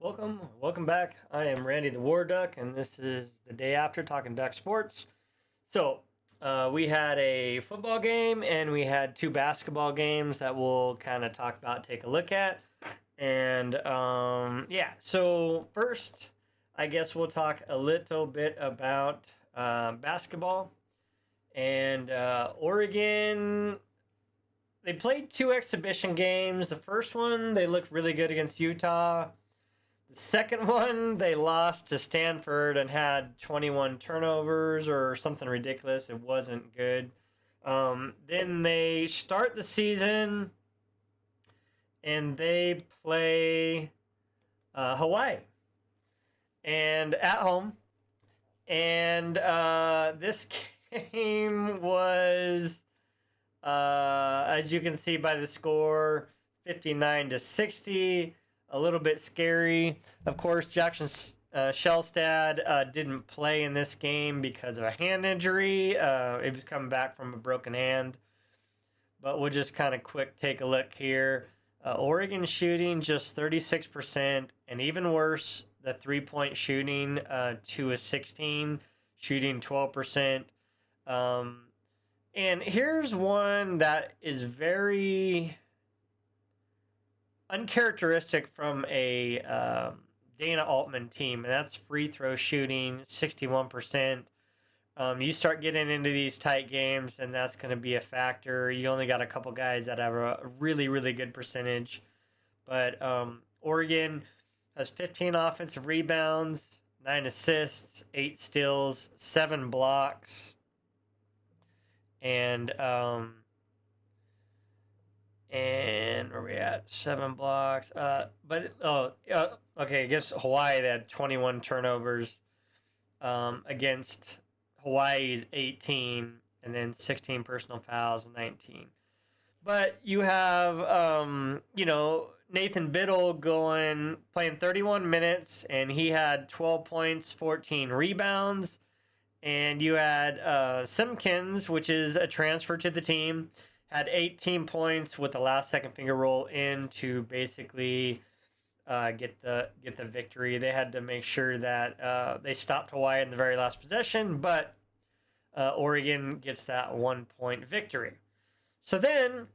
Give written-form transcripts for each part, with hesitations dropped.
Welcome back. I am Randy the War Duck, and this is the day after talking Duck sports. So, we had a football game and we had two basketball games that we'll kind of talk about, take a look at. And yeah, so first, I guess we'll talk a little bit about basketball. And Oregon, they played two exhibition games. The first one, they looked really good against Utah. The second one, they lost to Stanford and had 21 turnovers or something ridiculous. It wasn't good. Then they start the season and they play Hawaii and at home. And this game was, as you can see by the score, 59-60. A little bit scary. Of course, Jackson Shellstad didn't play in this game because of a hand injury. He was coming back from a broken hand. But we'll just kind of quick take a look here. Oregon shooting just 36%, and even worse, the three-point shooting 2 of 16, shooting 12%. And here's one that is very uncharacteristic from a Dana Altman team, and that's free throw shooting 61%. You start getting into these tight games, and that's going to be a factor. You only got a couple guys that have a really, really good percentage. But Oregon has 15 offensive rebounds, 9 assists, 8 steals, 7 blocks, and where we at? 7 blocks. Okay. I guess Hawaii had 21 turnovers against Hawaii's 18, and then 16 personal fouls, 19. But you have, Nathan Biddle playing 31 minutes, and he had 12 points, 14 rebounds. And you had Simpkins, which is a transfer to the team, had 18 points with the last second finger roll in to basically get the victory. They had to make sure that they stopped Hawaii in the very last possession, but Oregon gets that 1-point victory. So then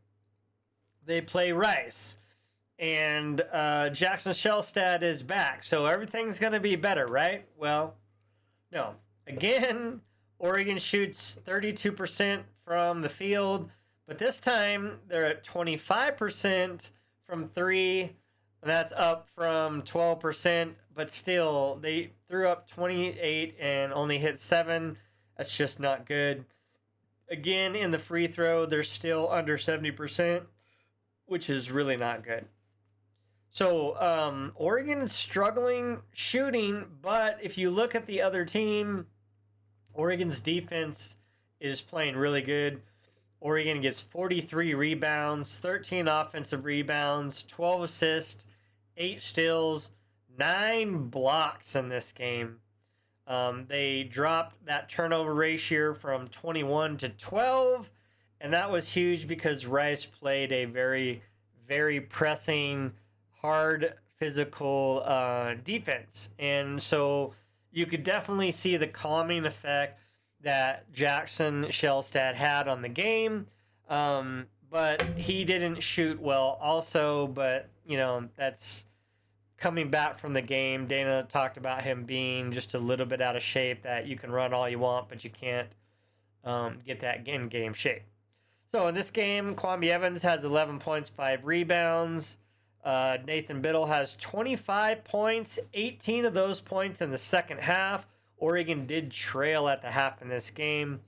they play Rice, and Jackson Shellstad is back. So everything's going to be better, right? Well, no. Again, Oregon shoots 32% from the field, but this time they're at 25% from three, and that's up from 12%, but still they threw up 28 and only hit 7. That's just not good. Again, in the free throw, they're still under 70%, which is really not good. So Oregon is struggling shooting, but if you look at the other team, Oregon's defense is playing really good. Oregon gets 43 rebounds, 13 offensive rebounds, 12 assists, 8 steals, 9 blocks in this game. They dropped that turnover ratio from 21 to 12, and that was huge because Rice played a very, very pressing, hard, physical defense. And so you could definitely see the calming effect that Jackson Shellstad had on the game. But he didn't shoot well also, but, that's coming back from the game. Dana talked about him being just a little bit out of shape, that you can run all you want, but you can't get that in-game shape. So in this game, Kwame Evans has 11 points, 5 rebounds. Nathan Biddle has 25 points, 18 of those points in the second half. Oregon did trail at the half in this game,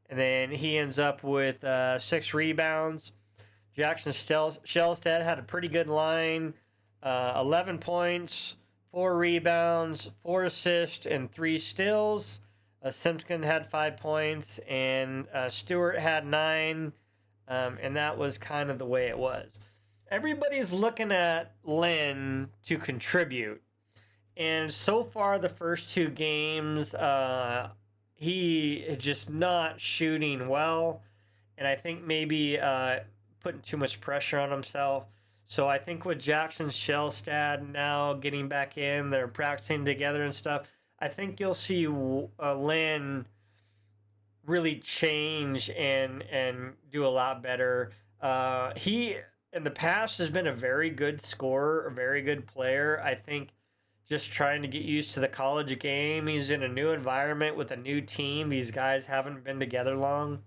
and then he ends up with 6 rebounds. Jackson Shellstad had a pretty good line, 11 points, 4 rebounds, 4 assists, and 3 steals. Simpson had 5 points, and Stewart had 9, and that was kind of the way it was. Everybody's looking at Lynn to contribute. And so far, the first 2 games, he is just not shooting well. And I think maybe putting too much pressure on himself. So I think with Jackson Shellstad now getting back in, they're practicing together and stuff. I think you'll see Lynn really change and do a lot better. He in the past has been a very good scorer, a very good player. I think just trying to get used to the college game. He's in a new environment with a new team. These guys haven't been together long.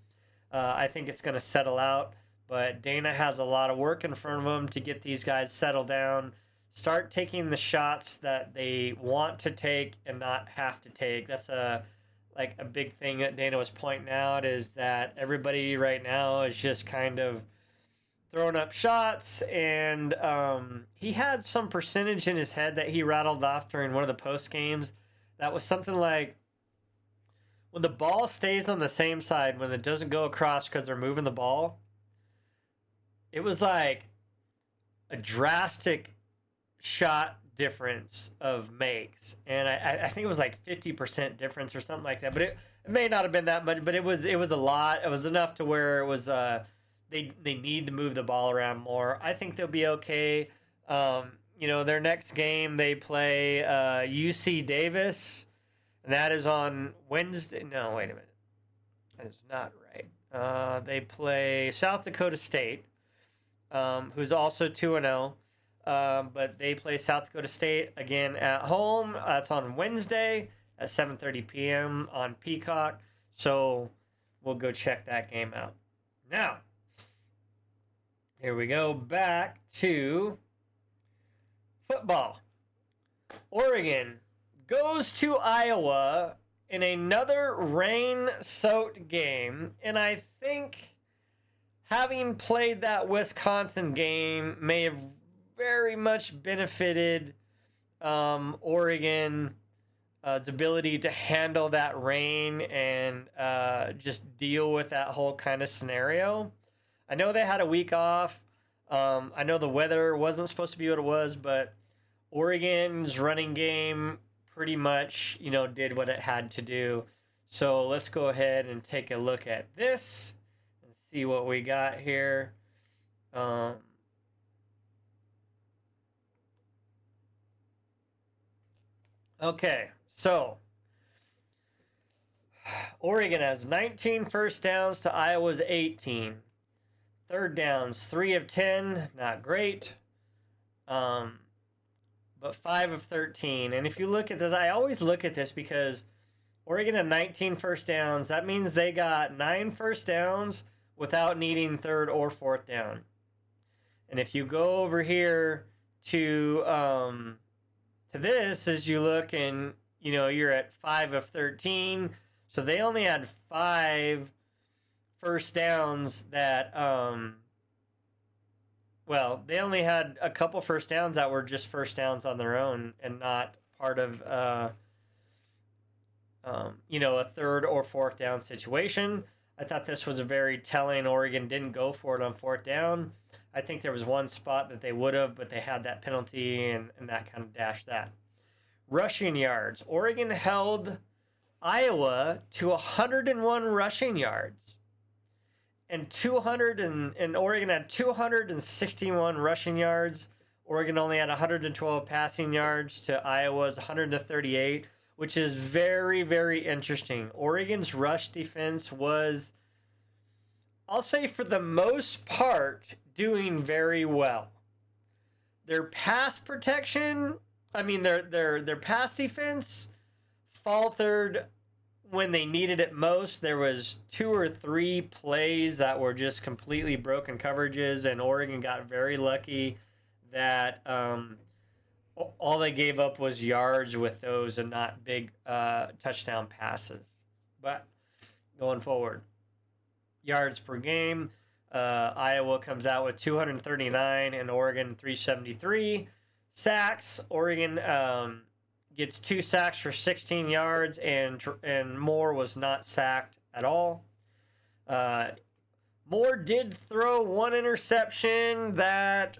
I think it's going to settle out, but Dana has a lot of work in front of him to get these guys settled down, start taking the shots that they want to take and not have to take. That's a big thing that Dana was pointing out, is that everybody right now is just kind of throwing up shots, and he had some percentage in his head that he rattled off during one of the post games. That was something like, when the ball stays on the same side, when it doesn't go across because they're moving the ball, it was like a drastic shot difference of makes, and I think it was like 50% difference or something like that. But it may not have been that much, but it was a lot. It was enough to where it was they need to move the ball around more. I think they'll be okay. Their next game they play UC Davis, and that is on Wednesday. No, wait a minute, that is not right. They play South Dakota State, who's also 2-0. But they play South Dakota State again at home. That's on Wednesday at 7:30 p.m. on Peacock. So we'll go check that game out. Now, here we go back to football. Oregon goes to Iowa in another rain-soaked game, and I think having played that Wisconsin game may have very much benefited Oregon's ability to handle that rain and just deal with that whole kind of scenario. I know they had a week off. I know the weather wasn't supposed to be what it was, but Oregon's running game pretty much, did what it had to do. So let's go ahead and take a look at this and see what we got here. Okay, so Oregon has 19 first downs to Iowa's 18. Third downs, 3 of 10, not great. But 5 of 13. And if you look at this, I always look at this because Oregon had 19 first downs. That means they got 9 first downs without needing third or fourth down. And if you go over here to this, as you look and you're at 5 of 13, so they only had 5 first downs that they only had a couple first downs that were just first downs on their own and not part of a third or fourth down situation. I thought this was a very telling. Oregon didn't go for it on fourth down. I think there was one spot that they would have, but they had that penalty and that kind of dashed that. Rushing yards. Oregon held Iowa to 101 rushing yards. And Oregon had 261 rushing yards. Oregon only had 112 passing yards to Iowa's 138, which is very, very interesting. Oregon's rush defense was, I'll say for the most part, doing very well. Their pass protection, their pass defense faltered when they needed it most. There was 2 or 3 plays that were just completely broken coverages, and Oregon got very lucky that all they gave up was yards with those and not big touchdown passes. But going forward, yards per game, Iowa comes out with 239 and Oregon 373. Sacks, Oregon gets 2 sacks for 16 yards, and Moore was not sacked at all. Moore did throw 1 interception that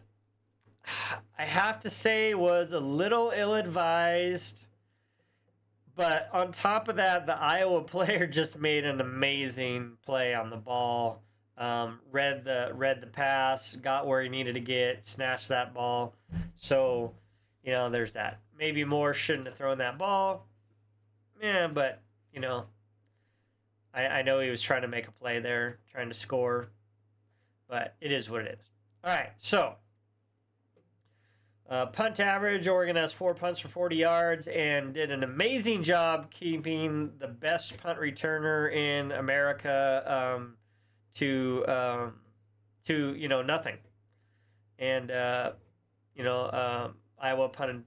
I have to say was a little ill-advised. But on top of that, the Iowa player just made an amazing play on the ball. read the pass, got where he needed to get, snatched that ball. So, there's that. Maybe Moore shouldn't have thrown that ball. Yeah, but I know he was trying to make a play there, trying to score, but it is what it is. All right, so punt average, Oregon has 4 punts for 40 yards and did an amazing job keeping the best punt returner in America to nothing. And Iowa punted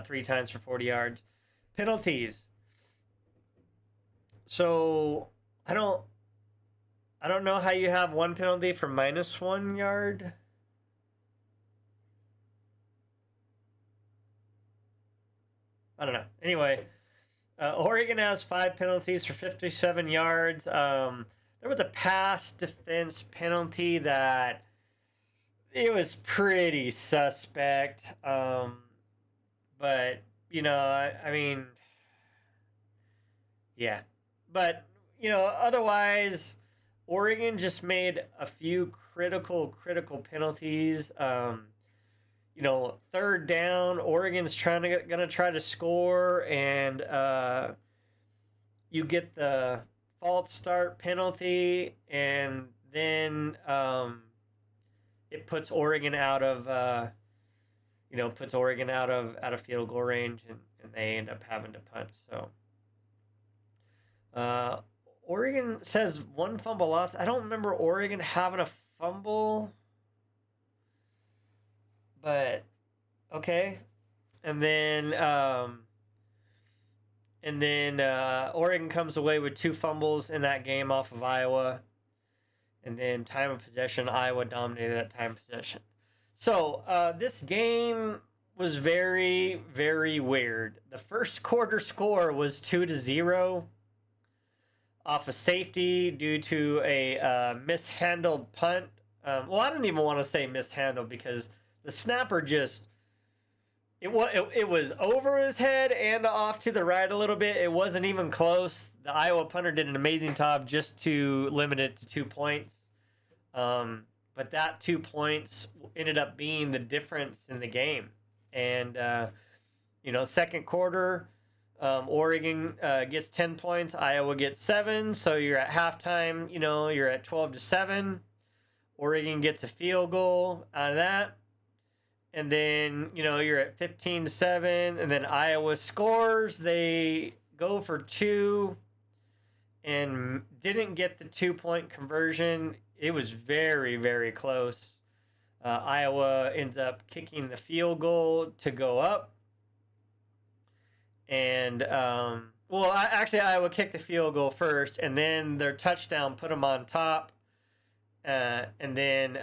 3 times for 40 yards. Penalties. So I don't know how you have one penalty for -1 yard. I don't know. Anyway, Oregon has 5 penalties for 57 yards. There was a pass defense penalty that it was pretty suspect. But I mean, yeah. But otherwise, Oregon just made a few critical penalties. Third down, Oregon's gonna try to score, and you get the false start penalty, and then it puts Oregon out of field goal range, and they end up having to punt. So Oregon says 1 fumble loss. I don't remember Oregon having a fumble. But okay, and then Oregon comes away with 2 fumbles in that game off of Iowa, and then time of possession, Iowa dominated that time of possession. So this game was very, very weird. The first quarter score was 2-0 off a safety due to a mishandled punt. Well, I don't even want to say mishandled because the snapper it was over his head and off to the right a little bit. It wasn't even close. The Iowa punter did an amazing job just to limit it to 2 points. But that 2 points ended up being the difference in the game. And second quarter, Oregon gets 10 points, Iowa gets 7. So you're at halftime. You're at 12-7. Oregon gets a field goal out of that. And then, you're at 15-7, and then Iowa scores. They go for 2 and didn't get the 2-point conversion. It was very, very close. Iowa ends up kicking the field goal to go up. And, actually, Iowa kicked the field goal first, and then their touchdown put them on top. And then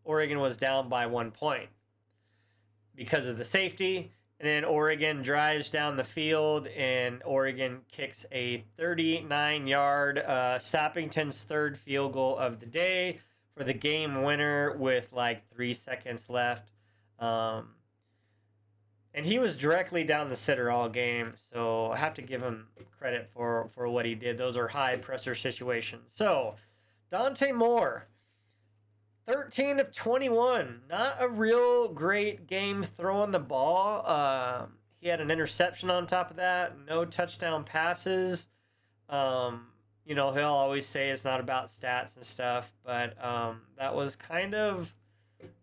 Oregon was down by 1 point because of the safety. And then Oregon drives down the field, and Oregon kicks a 39-yard Sappington's third field goal of the day for the game winner with like 3 seconds left. And he was directly down the center all game, so I have to give him credit for what he did. Those are high pressure situations. So Dante Moore, 13 of 21. Not a real great game throwing the ball. He had an interception on top of that. No touchdown passes. He'll always say it's not about stats and stuff, but that was kind of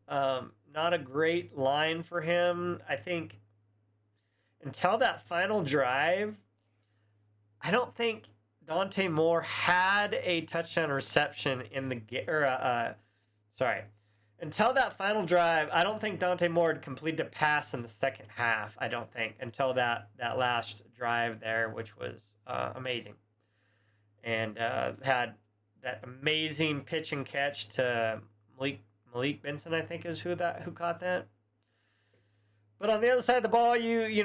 not a great line for him. I think until that final drive, I don't think Dante Moore had a touchdown reception in the game. Until that final drive, I don't think Dante Moore had completed a pass in the second half. I don't think until that last drive there, which was amazing, and had that amazing pitch and catch to Malik Benson, I think is who caught that. But on the other side of the ball, you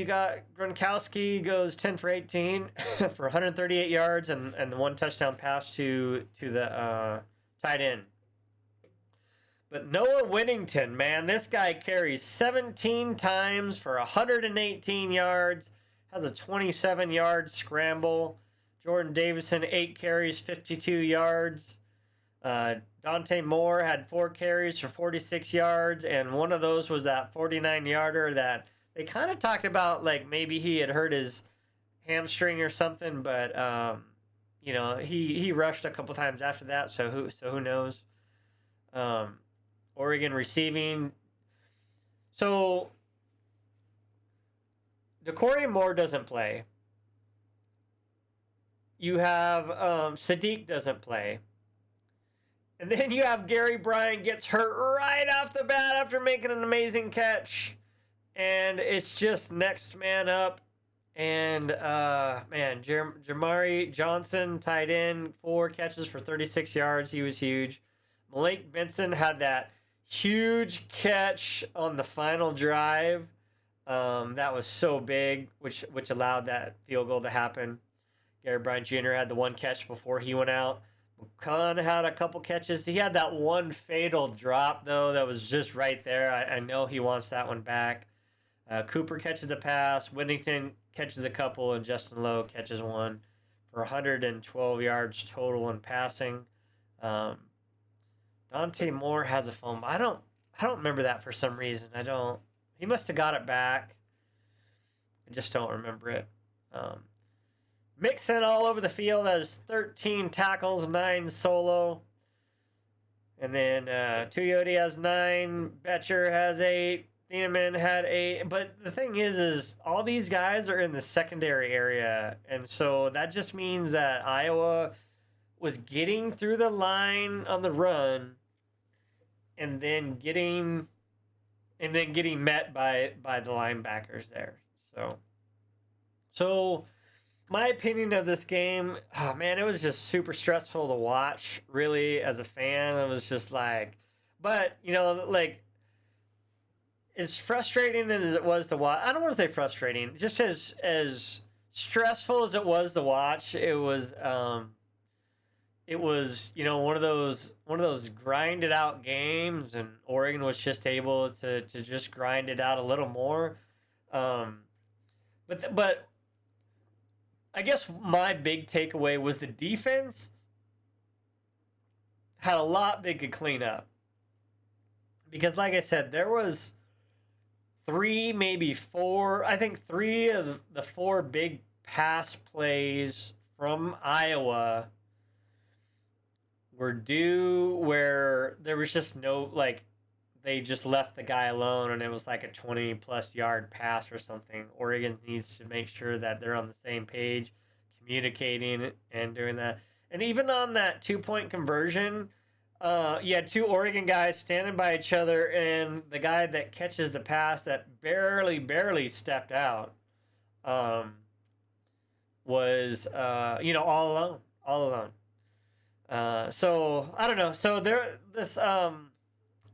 got Gronkowski goes 10 for 18 for 138 yards and the 1 touchdown pass to the tight end. But Noah Winnington, man, this guy carries 17 times for 118 yards, has a 27-yard scramble. Jordan Davison, 8 carries, 52 yards. Dante Moore had 4 carries for 46 yards, and one of those was that 49-yarder that they kind of talked about, like maybe he had hurt his hamstring or something, but he rushed a couple times after that, so who knows? Oregon receiving. So DeCorey Moore doesn't play. You have Sadiq doesn't play. And then you have Gary Bryant gets hurt right off the bat after making an amazing catch. And it's just next man up. And, Jamari Johnson tied in 4 catches for 36 yards. He was huge. Malik Benson had that huge catch on the final drive. That was so big, which allowed that field goal to happen. Gary Bryant Jr. had the 1 catch before he went out. McCunn had a couple catches. He had that 1 fatal drop, though, that was just right there. I know he wants that one back. Cooper catches the pass. Whittington catches a couple, and Justin Lowe catches 1 for 112 yards total in passing. Dante Moore has a fumble. I don't remember that for some reason. He must have got it back. I just don't remember it. Mixon all over the field has 13 tackles, 9 solo. And then Tuioti has 9. Betcher has 8. Thieneman had 8. But the thing is all these guys are in the secondary area. And so that just means that Iowa was getting through the line on the run and then getting met by the linebackers there. So my opinion of this game, oh man, it was just super stressful to watch, really, as a fan. It was just like, but, like, as frustrating as it was to watch, I don't want to say frustrating, just as stressful as it was to watch, it was one of those grinded out games, and Oregon was just able to just grind it out a little more. But I guess my big takeaway was the defense had a lot big to clean up. Because like I said, there was 3, maybe 4, I think 3 of the 4 big pass plays from Iowa were due where there was just no, like, they just left the guy alone and it was like a 20-plus yard pass or something. Oregon needs to make sure that they're on the same page, communicating and doing that. And even on that 2-point conversion, you had 2 Oregon guys standing by each other, and the guy that catches the pass that barely stepped out was, all alone. So I don't know. So this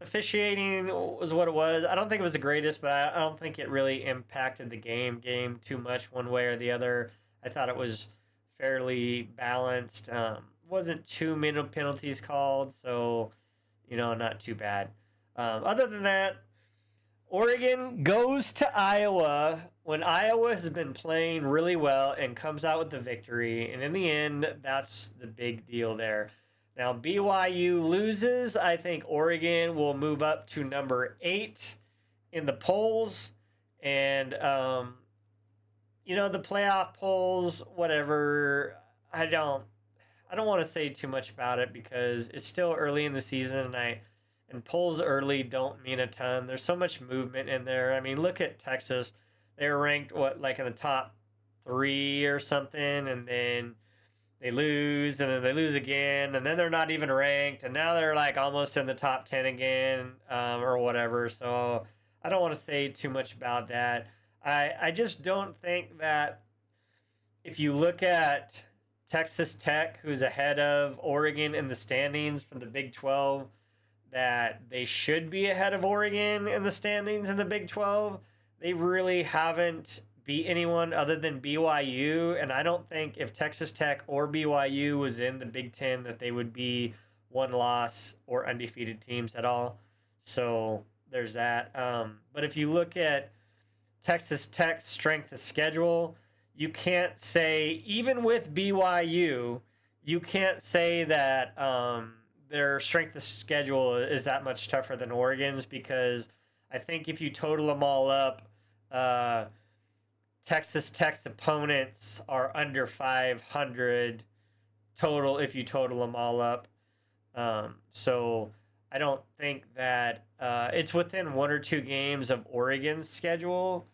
officiating was what it was. I don't think it was the greatest, but I don't think it really impacted the game too much one way or the other. I thought it was fairly balanced. Wasn't too many penalties called, so not too bad. Other than that, Oregon goes to Iowa when Iowa has been playing really well and comes out with the victory. And in the end, that's the big deal there. Now, BYU loses. I think Oregon will move up to number 8 in the polls. And, the playoff polls, whatever, I don't want to say too much about it because it's still early in the season, and polls early don't mean a ton. There's so much movement in there. I mean, look at Texas. They're ranked, in the top 3 or something, and then they lose, and then they lose again, and then they're not even ranked, and now they're, almost in the top 10 again, or whatever. So I don't want to say too much about that. I just don't think that if you look at Texas Tech, who's ahead of Oregon in the standings from the Big 12, that they should be ahead of Oregon in the standings in the Big 12. They really haven't beat anyone other than BYU, and I don't think if Texas Tech or BYU was in the Big 10 that they would be one-loss or undefeated teams at all. So there's that. But if you look at Texas Tech's strength of schedule, you can't say, even with BYU, you can't say that their strength of schedule is that much tougher than Oregon's, because I think if you total them all up, uh, Texas Tech's opponents are under 500 total if you total them all up. So I don't think that it's within one or two games of Oregon's schedule.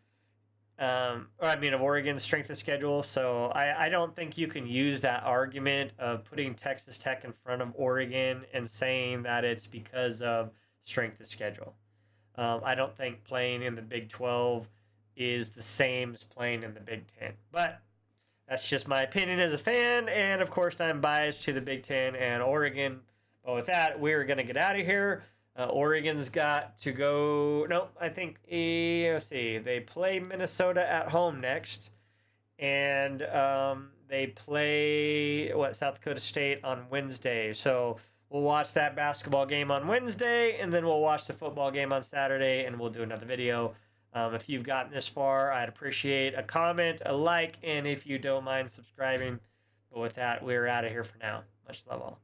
Or I mean, of Oregon's strength of schedule. So I don't think you can use that argument of putting Texas Tech in front of Oregon and saying that it's because of strength of schedule. I don't think playing in the Big 12 is the same as playing in the Big 10. But that's just my opinion as a fan. And of course, I'm biased to the Big 10 and Oregon. But with that, we're going to get out of here. Oregon's got to go. No, I think, let's see. They play Minnesota at home next. And they play, South Dakota State on Wednesday. So we'll watch that basketball game on Wednesday. And then we'll watch the football game on Saturday. And we'll do another video. If you've gotten this far, I'd appreciate a comment, a like, and if you don't mind subscribing. But with that, we're out of here for now. Much love all.